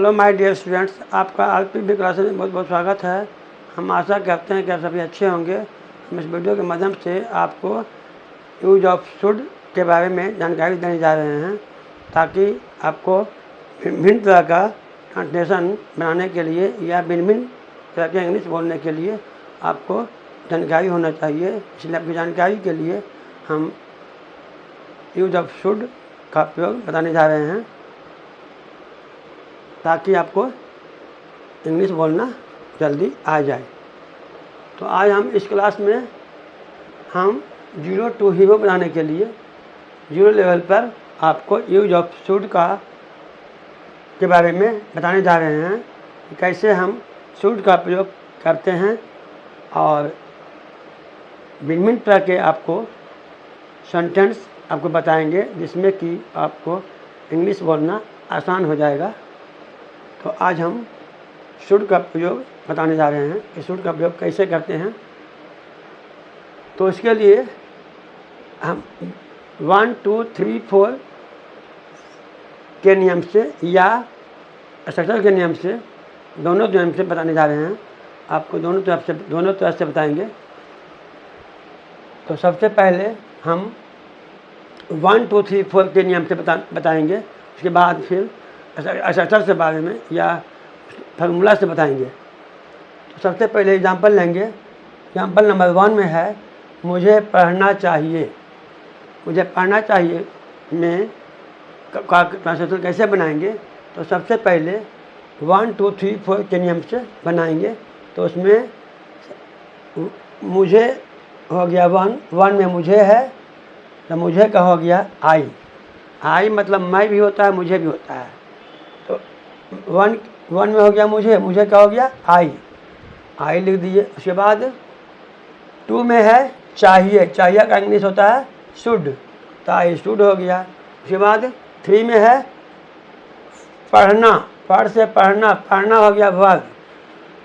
Hello my dear students, आपका आरपीबी classes में बहुत बहुत स्वागत है। हम आशा करते हैं कि आप सभी अच्छे होंगे। हम इस वीडियो के माध्यम से आपको यूज ऑफ शुड के बारे में जानकारी देने जा रहे हैं, ताकि आपको भिन्न तरह का ट्रांसलेशन बनाने के लिए या भिन्न तरह के इंग्लिश बोलने के लिए आपको जानकारी होना चाहिए। इसलिए आपकी जानकारी के लिए हम यूज ऑफ शुड का प्रयोग बताने जा रहे हैं, ताकि आपको इंग्लिश बोलना जल्दी आ जाए। तो आज हम इस क्लास में हम 0 to हीरो बनाने के लिए 0 लेवल पर आपको यूज ऑफ शुड के बारे में बताने जा रहे हैं कि कैसे हम शुड का प्रयोग करते हैं, और भिन्न तरह के आपको सेंटेंस आपको बताएंगे, जिसमें कि आपको इंग्लिश बोलना आसान हो जाएगा। तो आज हम शुड का प्रयोग बताने जा रहे हैं कि शुड का प्रयोग कैसे करते हैं। तो इसके लिए हम 1 2 3 4 के नियम से या स्ट्रक्चर के नियम से, दोनों नियम से बताने जा रहे हैं। आपको दोनों तरफ से बताएंगे। तो सबसे पहले हम 1 2 3 4 के नियम से बताएंगे। उसके बाद फिर स्ट्रक्चर के बारे में या फार्मूला से बताएंगे। तो सबसे पहले एग्जांपल लेंगे। एग्जांपल नंबर 1 में है मुझे पढ़ना चाहिए। मुझे पढ़ना चाहिए में का ट्रांसलेशन कैसे बनाएंगे? तो सबसे पहले 1 2 3 4 के नियम से बनाएंगे। तो उसमें मुझे हो गया 1 में मुझे है, तो मुझे का हो गया आई मतलब मैं भी होता है, मुझे भी होता है। तो 1 में हो गया मुझे का हो गया आई लिख दीजिए। उसके बाद 2 में है चाहिए का इंग्लिश होता है शुड, तो आई शुड हो गया। उसके बाद 3 में है पढ़ना, से पढ़ना हो गया वर्ब,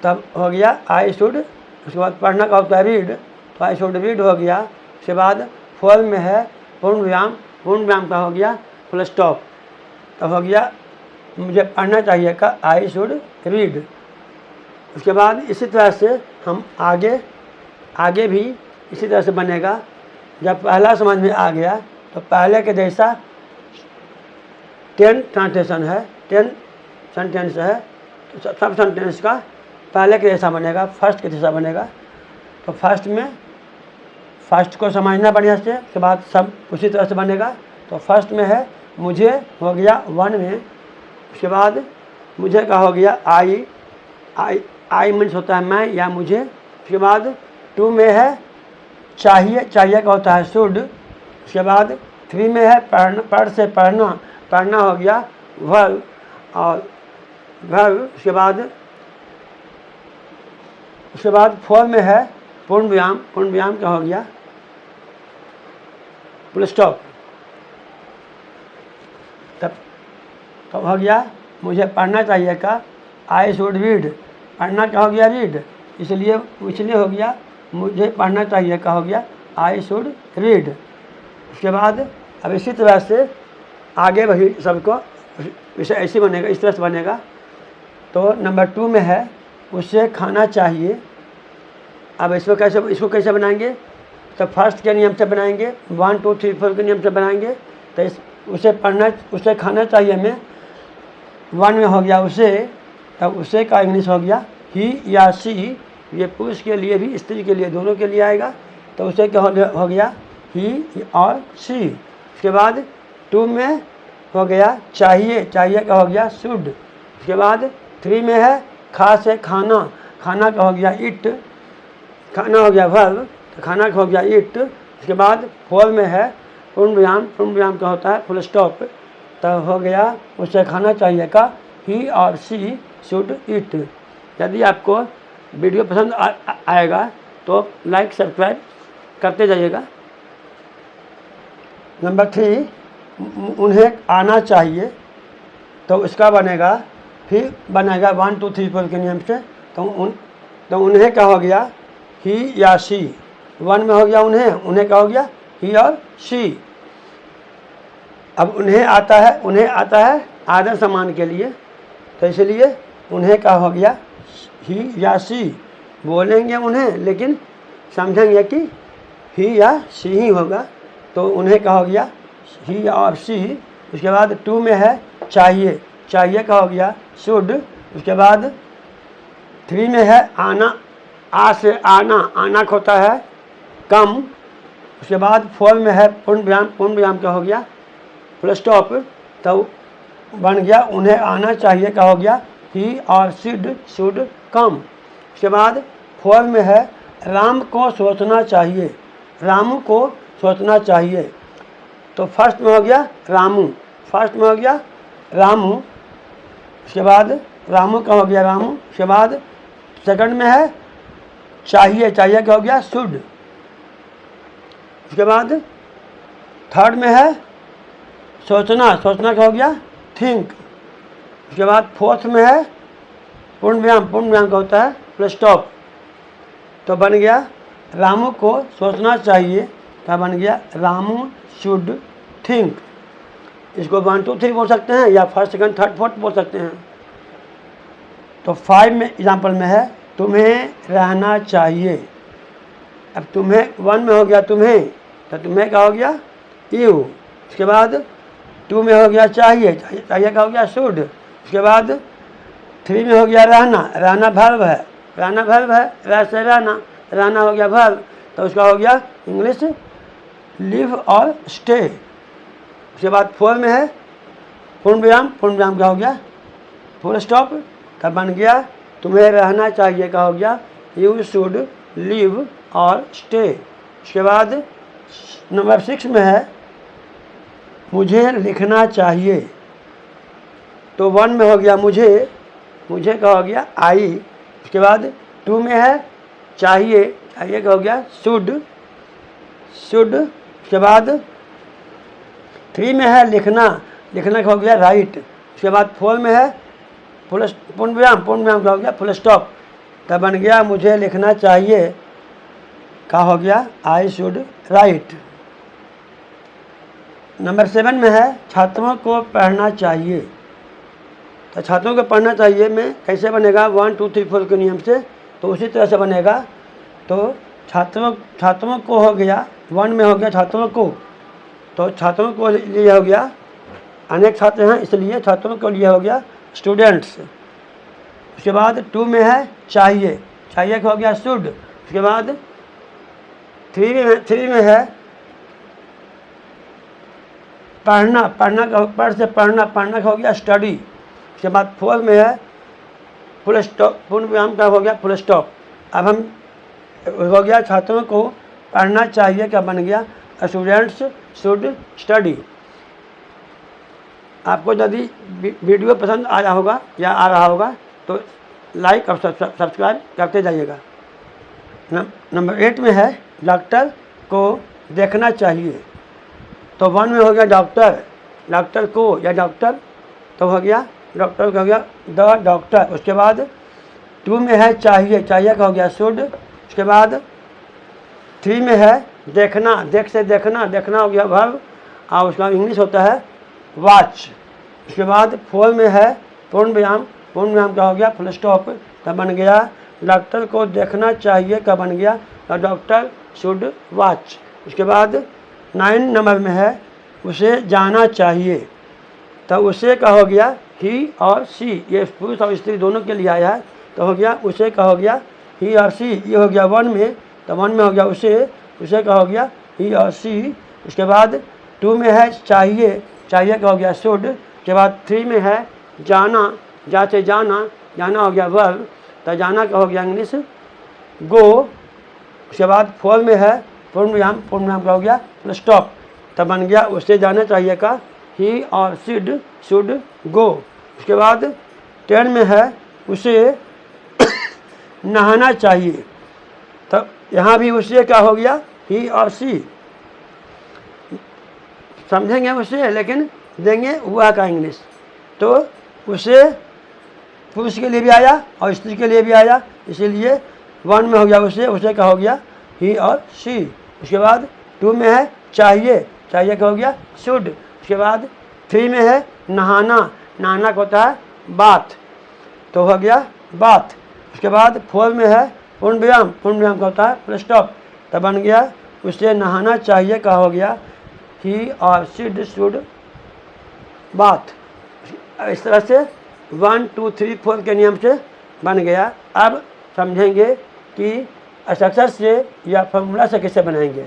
तब हो गया आई शुड। उसके बाद पढ़ना का होता है रीड, तो आई शुड रीड हो गया। उसके बाद 4 में है पूर्ण विराम का हो गया फुल स्टॉप, तब हो गया मुझे पढ़ना चाहिए का आई शुड रीड। उसके बाद इसी तरह से हम आगे भी इसी तरह से बनेगा। जब पहला समझ में आ गया तो पहले के जैसा 10 ट्रांसलेशन है, 10 सेंटेंस है, तो सब सेंटेंस का पहले के जैसा बनेगा, फर्स्ट के जैसा बनेगा। तो फर्स्ट को समझना बढ़िया से, उसके बाद सब उसी तरह से बनेगा। तो फर्स्ट में है मुझे हो गया 1 में। उसके बाद मुझे का हो गया आई मीन्स होता है मैं या मुझे। उसके बाद 2 में है चाहिए का होता है शुड। उसके बाद 3 में है पढ़ना हो गया वर्ब और वर्ब। उसके बाद 4 में है पूर्ण विराम का हो गया फुल स्टॉप, तब हो गया मुझे पढ़ना चाहिए का आई शुड रीड। पढ़ना क्या हो गया रीड, इसलिए हो गया मुझे पढ़ना चाहिए का हो गया आई शुड रीड। उसके बाद अब इसी तरह से आगे वही सबको इसे ऐसे बनेगा, इस तरह से बनेगा। तो नंबर 2 में है उसे खाना चाहिए। अब इसको कैसे बनाएंगे? तो फर्स्ट के नियम से बनाएंगे, 1 2 3 4 के नियम से बनाएंगे। तो उसे खाना चाहिए में 1 में हो गया उसे, तब उसे का इंग्लिश हो गया ही या सी। ये पुरुष के लिए भी स्त्री के लिए दोनों के लिए आएगा। तो उसे क्या हो गया ही और सी। उसके बाद 2 में हो गया चाहिए का हो गया शुड। उसके बाद 3 में है से खाना का हो गया इट, खाना हो गया वर्ब, तो खाना का हो गया इट। उसके बाद 4 में है पूर्ण विराम का होता है फुल स्टॉप, तब हो गया उसे खाना चाहिए का ही और सी शुड इट। यदि आपको वीडियो पसंद आएगा तो लाइक सब्सक्राइब करते जाइएगा। नंबर 3 उन्हें आना चाहिए, तो उसका बनेगा 1 2 3 4 के नियम से। तो उन्हें का हो गया ही या सी। 1 में हो गया उन्हें का हो गया ही और सी। अब उन्हें आता है आदर सम्मान के लिए, तो इसलिए उन्हें का हो गया ही या सी। बोलेंगे उन्हें लेकिन समझेंगे कि ही या सी ही होगा, तो उन्हें का हो गया ही और सी। उसके बाद टू में है चाहिए, चाहिए का हो गया शुड। उसके बाद थ्री में है आना, आ से आना, आना का होता है कम। उसके बाद फोर में है पूर्ण विराम, पूर्ण विराम का हो गया फुल स्टॉप, तो बन गया उन्हें आना चाहिए का हो गया ही और शुड कम। उसके बाद फोर में है राम को सोचना चाहिए, रामू को सोचना चाहिए, तो फर्स्ट में हो गया रामू, फर्स्ट में हो गया रामू। उसके बाद रामू का हो गया रामू। उसके बाद सेकंड में है चाहिए, चाहिए का हो गया शुड। उसके बाद थर्ड में है सोचना, सोचना का हो गया थिंक। उसके बाद फोर्थ में है पूर्ण विराम, पूर्ण विराम का होता है फुल स्टॉप, तो बन गया रामू को सोचना चाहिए क्या बन गया रामू शुड थिंक। इसको 1 2 3 बोल सकते हैं या फर्स्ट सेकंड थर्ड फोर्थ बोल सकते हैं। तो 5 में एग्जाम्पल में है तुम्हें रहना चाहिए। अब तुम्हें 1 में हो गया तुम्हें, तो तुम्हें का हो गया यू। उसके बाद 2 में हो गया चाहिए, चाहिए का हो गया शुड। उसके बाद 3 में हो गया रहना, रहना वर्ब है, रहना वर्ब है, रह से रहना, रहना हो गया वर्ब, तो उसका हो गया इंग्लिश लिव और स्टे। उसके बाद 4 में है पूर्ण विराम, पूर्ण विराम का हो गया फुल स्टॉप, तब बन गया तुम्हें रहना चाहिए का हो गया यू शुड लिव और स्टे। उसके बाद नंबर 6 में है मुझे लिखना चाहिए, तो 1 में हो गया मुझे, मुझे का हो गया आई। उसके बाद 2 में है चाहिए, चाहिए का हो गया शुड, शुड। उसके बाद 3 में है लिखना, लिखना का हो गया राइट। उसके बाद 4 में है पूर्ण विराम, पूर्ण विराम का हो गया फुल स्टॉप, तब बन गया मुझे लिखना चाहिए का हो गया आई शुड राइट। नंबर 7 में है छात्रों को पढ़ना चाहिए, तो छात्रों को पढ़ना चाहिए में कैसे बनेगा 1 2 3 4 के नियम से, तो उसी तरह से बनेगा। तो छात्रों को हो गया 1 में हो गया छात्रों को, तो छात्रों को लिए हो गया अनेक छात्र हैं इसलिए छात्रों को लिए हो गया स्टूडेंट्स। उसके बाद 2 में है चाहिए, चाहिए का हो गया शुड। उसके बाद 3 में है पढ़ना, पढ़ना का पढ़ से पढ़ना, पढ़ना का हो गया स्टडी। उसके बाद 4 में है फुल स्टॉप, पूर्ण विराम का हो गया फुल स्टॉप। अब हम हो गया छात्रों को पढ़ना चाहिए क्या बन गया स्टूडेंट्स शुड स्टडी। आपको यदि वीडियो पसंद आया होगा या आ रहा होगा तो लाइक और सब्सक्राइब करते जाइएगा। नंबर 8 में है डॉक्टर को देखना चाहिए, तो 1 में हो गया डॉक्टर, डॉक्टर को या डॉक्टर, तो हो गया डॉक्टर का हो गया द डॉक्टर। उसके बाद 2 में है चाहिए, चाहिए का हो गया शुड। उसके बाद 3 में है देखना, देख से देखना, देखना हो गया वर्ब और उसका इंग्लिश होता है वॉच। उसके बाद 4 में है पूर्ण विराम, पूर्ण विराम का हो गया फुल स्टॉप, तब बन गया डॉक्टर को देखना चाहिए का बन गया डॉक्टर शुड वॉच। उसके बाद 9 नंबर में है उसे जाना चाहिए, तो उसे का हो गया ही और सी, ये पुरुष और स्त्री दोनों के लिए आया है, तो हो गया उसे का हो गया ही और सी। ये हो गया 1 में, तो 1 में हो गया उसे, उसे का हो गया ही और सी। उसके बाद 2 में है चाहिए, चाहिए का हो गया शुड। उसके बाद 3 में है जाना, जा से जाना, जाना हो गया वर्ब, तो जाना का हो गया इंग्लिश गो। उसके बाद 4 में है पूर्ण विराम, पूर्ण विराम का हो गया फुल स्टॉप, तब बन गया उससे जाना चाहिए का ही और शुड गो। उसके बाद 10 में है उसे नहाना चाहिए, तब यहाँ भी उसे क्या हो गया ही और सी। समझेंगे उसे लेकिन देंगे वह का इंग्लिश, तो उसे पुरुष के लिए भी आया और स्त्री के लिए भी आया, इसीलिए 1 में हो गया उसे, उसे का हो गया ही और सी। उसके बाद 2 में है चाहिए, चाहिए का हो गया शुड। उसके बाद 3 में है नहाना, नहाना का होता है बाथ, तो हो गया बाथ। उसके बाद 4 में है पूर्ण विराम का होता है फुल स्टॉप, तो बन गया उसे नहाना चाहिए का हो गया ही और शुड बाथ। इस तरह से 1 2 3 4 के नियम से बन गया। अब समझेंगे कि स्ट्रक्चर से या फार्मूला से कैसे बनाएंगे।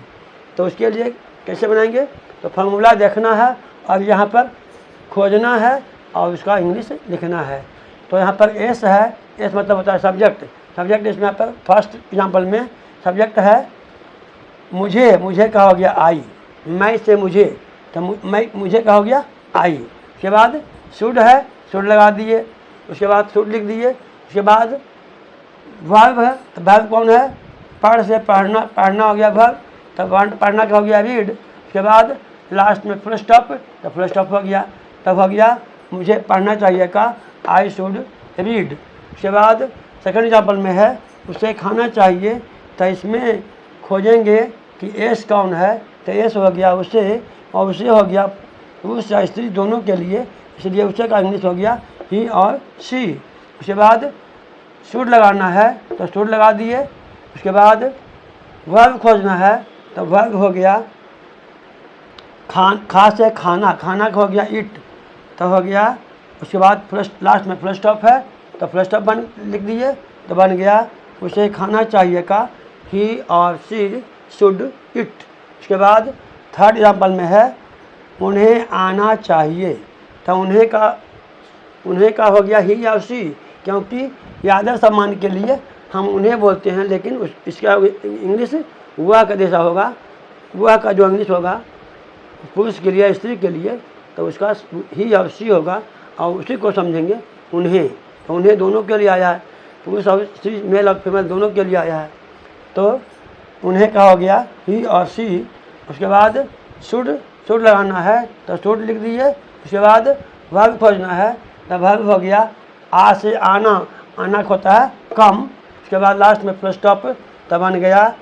तो उसके लिए कैसे बनाएंगे, तो फार्मूला देखना है और यहाँ पर खोजना है और उसका इंग्लिश लिखना है। तो यहाँ पर एस है, एस मतलब होता है सब्जेक्ट इसमें यहाँ पर फर्स्ट एग्जाम्पल में सब्जेक्ट है मुझे का हो गया आई, मैं से मुझे, तो मुझे का हो गया आई। उसके बाद शुड है, शुड लगा दिए, उसके बाद शुड लिख दिए। उसके बाद वर्ब है, तो वर्ब कौन है, पढ़ से पढ़ना हो गया वर्ब, तब पढ़ना का हो गया रीड। उसके बाद लास्ट में फुल स्टॉप, तो फुल स्टॉप हो गया, तब हो गया मुझे पढ़ना चाहिए का आई शुड रीड। उसके बाद सेकंड एग्जाम्पल में है उसे खाना चाहिए, तो इसमें खोजेंगे कि एस कौन है, तो एस हो गया उसे और उसे हो गया पुरुष या स्त्री दोनों के लिए, इसलिए उसे का इंग्लिश हो गया ही और सी। उसके बाद शुड लगाना है तो शुड लगा दिए। उसके बाद वर्ब खोजना है तो वर्ब हो गया खा से खाना का हो गया इट, तो हो गया। उसके बाद लास्ट में फुल स्टॉप है तो फुल स्टॉप लिख दिए, तो बन गया उसे खाना चाहिए का ही और सी शुड इट। उसके बाद थर्ड एग्जाम्पल में है उन्हें आना चाहिए, तो उन्हें का हो गया ही या सी, क्योंकि आदर सम्मान के लिए हम उन्हें बोलते हैं, लेकिन इसका इंग्लिश वह का जैसा होगा, वह का जो इंग्लिश होगा पुरुष के लिए स्त्री के लिए, तो उसका ही और सी होगा और उसी को समझेंगे उन्हें। तो उन्हें दोनों के लिए आया है, पुरुष और स्त्री मेल और फीमेल दोनों के लिए आया है, तो उन्हें का हो गया ही और सी। उसके बाद शुड लगाना है तो शुड लिख दिए। उसके बाद वर्ब खोजना है तो वर्ब हो गया आ से आना का होता है कम। उसके बाद लास्ट में फुल स्टॉप, तब बन गया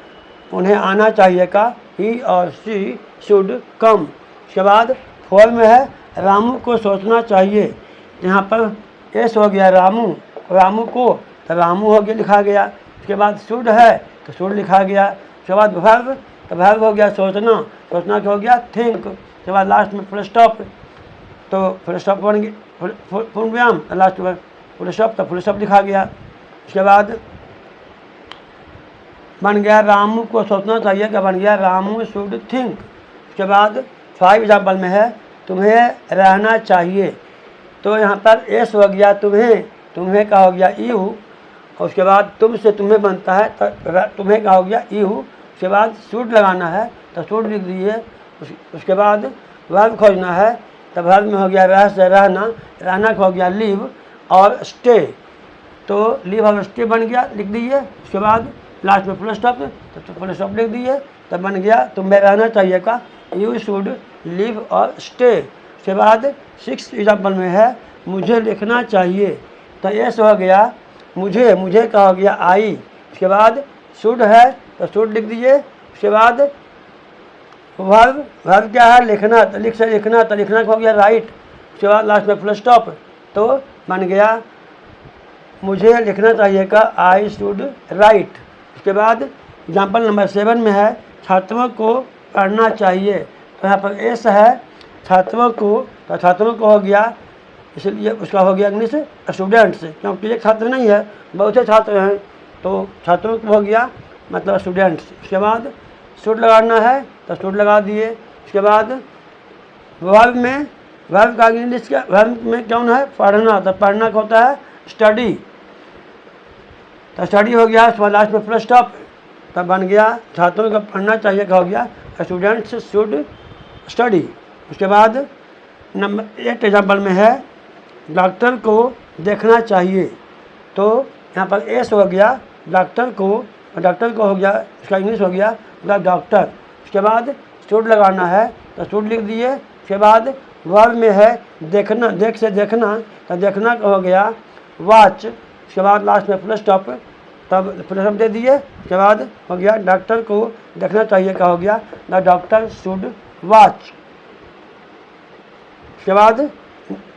उन्हें आना चाहिए का ही और सी शुड कम। उसके बाद 4 में है रामू को सोचना चाहिए, यहाँ पर एस हो गया रामू को, तो रामू हो गया लिखा गया। उसके बाद शुड है तो शुड लिखा गया। उसके बाद वर्ब, तो वर्ब हो गया सोचना का हो गया थिंक। उसके बाद लास्ट में फुल स्टॉप, तो फुल स्टॉप बन गया पूर्ण विराम, लास्ट में फुल स्टॉप, तो फुल स्टॉप लिखा गया। उसके बाद बन गया रामू को सोचना चाहिए का बन गया रामू शुड थिंक। उसके बाद 5 एग्जाम्पल में है तुम्हें रहना चाहिए, तो यहाँ पर एस हो गया तुम्हें का हो गया यू। और उसके बाद तुम से तुम्हें बनता है तो तुम्हें का हो गया यू। उसके बाद शुड लगाना है तो शुड लिख दीजिए। उसके बाद वर्ब खोजना है तो वर्ब में हो गया रह से रहना का हो गया लिव और स्टे, तो लिव और स्टे बन गया लिख दीजिए। उसके बाद लास्ट में फुल स्टॉप, तो फुल स्टॉप लिख दीजिए, तब बन गया तुम्हें रहना चाहिए का यू शुड लिव और स्टे। उसके बाद 6 एग्जाम्पल में है मुझे लिखना चाहिए, तो एस हो गया मुझे का हो गया आई। उसके बाद शुड है तो शुड लिख दीजिए। उसके बाद वर्ब क्या है लिखना, तो लिखना का हो गया राइट। उसके बाद लास्ट में फुल स्टॉप, तो बन गया मुझे लिखना चाहिए का आई शुड राइट। उसके बाद एग्जाम्पल नंबर 7 में है छात्रों को पढ़ना चाहिए, तो यहाँ पर एस है छात्रों को हो गया, इसलिए उसका हो गया इंग्लिश स्टूडेंट्स, क्योंकि एक छात्र नहीं है बहुत से छात्र हैं, तो छात्रों को हो गया मतलब स्टूडेंट्स। उसके बाद शुड लगाना है तो शुड लगा दिए। उसके बाद वर्ब का इंग्लिश का वर्ब में कौन है पढ़ना, तो पढ़ना का होता है स्टडी, तो स्टडी हो गया। उसके बाद लास्ट में फुल स्टॉप, तब बन गया छात्रों को पढ़ना चाहिए का हो गया स्टूडेंट्स शुड स्टडी। उसके बाद नंबर 8 एग्जाम्पल में है डॉक्टर को देखना चाहिए, तो यहाँ पर एस हो गया डॉक्टर को हो गया, इसका इंग्लिश हो गया डॉक्टर। उसके बाद शुड लगाना है तो शुड लिख दिए। उसके बाद वर्ब में है देखना, देख से देखना, तो देखना का हो गया वॉच। उसके बाद लास्ट में फुल स्टॉप, तब फुल स्टॉप दे दिए। उसके बाद हो गया डॉक्टर को देखना चाहिए का हो गया द डॉक्टर शुड वॉच। उसके बाद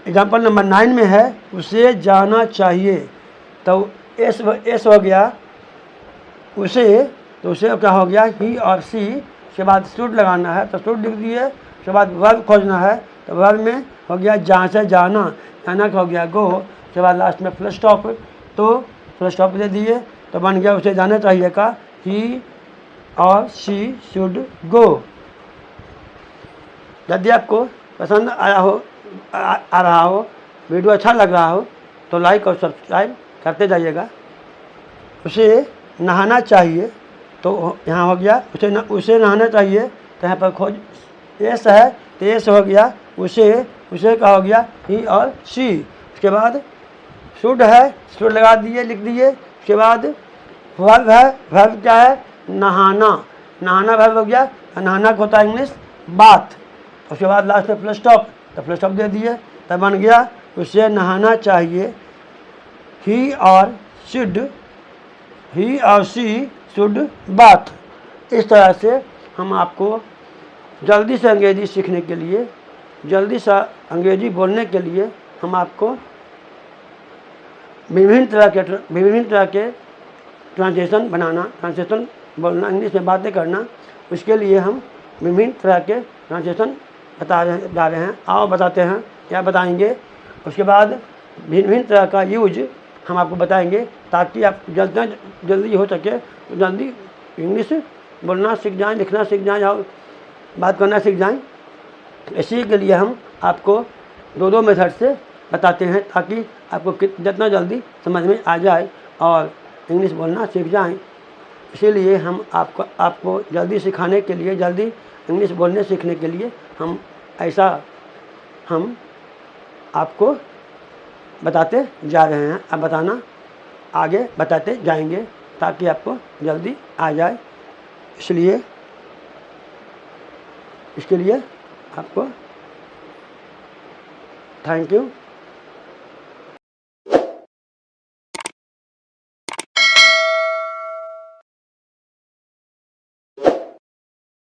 एग्जाम्पल नंबर 9 में है उसे जाना चाहिए, तो एस हो गया उसे, तो उसे क्या हो गया ही और सी, उसके बाद शुड लगाना है तो शुड लिख दिए, उसके बाद वर्ब खोजना है तो वर्ब में हो गया जहाँ से जाना, जाना का हो गया गो, उसके बाद लास्ट में फुल स्टॉप, तो फुल स्टॉप दे दिए तो बन गया उसे जाना चाहिए का ही और शी शुड गो। यदि आपको पसंद आया हो आ रहा हो, वीडियो अच्छा लग रहा हो तो लाइक और सब्सक्राइब करते जाइएगा। उसे नहाना चाहिए तो यहाँ हो गया उसे नहाना चाहिए, तो यहाँ पर खोज एस है तो एस हो गया उसे का हो गया ही और सी। उसके बाद शुड है, शुड लगा दिए लिख दिए, उसके बाद वर्ब है, वर्ब क्या है नहाना, नहाना वर्ब हो गया, नहाना को होता है इंग्लिश बाथ, उसके बाद लास्ट में फुल स्टॉप, तो फुल स्टॉप दे दिए तब बन गया उसे नहाना चाहिए ही और शी शुड बाथ। इस तरह से हम आपको जल्दी से अंग्रेजी सीखने के लिए, जल्दी से अंग्रेजी बोलने के लिए हम आपको विभिन्न तरह के ट्रांसलेशन बनाना, ट्रांसलेशन बोलना, इंग्लिश में बातें करना, उसके लिए हम विभिन्न तरह के ट्रांसलेशन जा रहे हैं। आओ बताते हैं क्या बताएंगे। उसके बाद भिन्न तरह का यूज हम आपको बताएंगे ताकि आप जल्दी हो सके तो जल्दी इंग्लिश बोलना सीख जाएं, लिखना सीख जाएं और बात करना सीख जाएं। इसी के लिए हम आपको दो मेथड से बताते हैं ताकि आपको जितना जल्दी समझ में आ जाए और इंग्लिश बोलना सीख जाएं। इसीलिए हम आपको जल्दी सिखाने के लिए, जल्दी इंग्लिश बोलने सीखने के लिए हम आपको बताते जा रहे हैं। अब बताना आगे बताते जाएंगे ताकि आपको जल्दी आ जाए। इसके लिए आपको थैंक यू।